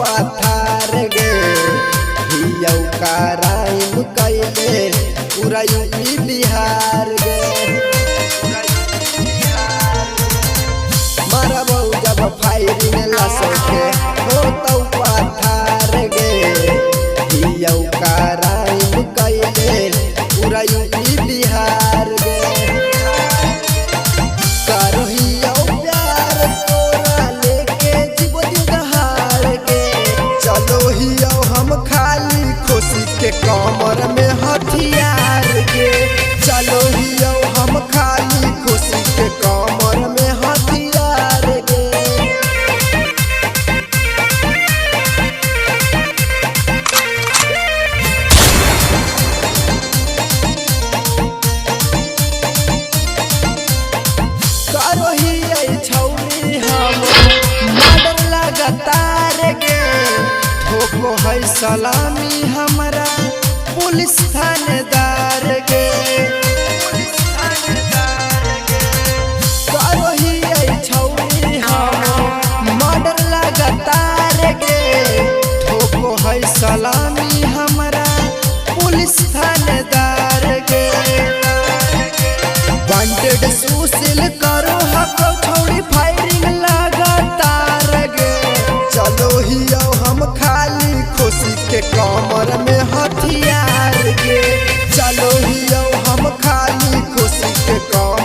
पाथार गे हियौ कराइम कैले पूरा यूपी बिहार गे मारबौ जब फायरिंग लसके होतौ पाथार गे हियौ कराइम कैले पूरा यूपी बिहार गे करहियौ प्यार तोरा लेके जीवो दिहाड़ गे चलो हियौ हम खाली खुशी के कमर में हथियार गे चलो हियौ हम खाली खुशी के कमर में हथियार गे छौरी हम मर्डर लगातार गे ठोको है सलामी हमारा पुलिस थानेदार गे छौरी हम मर्डर लगातार गे ठोको है सलामी हमारा पुलिस थानेदार गे वांटेड सुशील करो हको छोड़ी फायरिंग लगातार गे चलो हियौ हम खाली खुशी के कमर में हथियार गे चलो हियौ हम खाली खुशी के कमर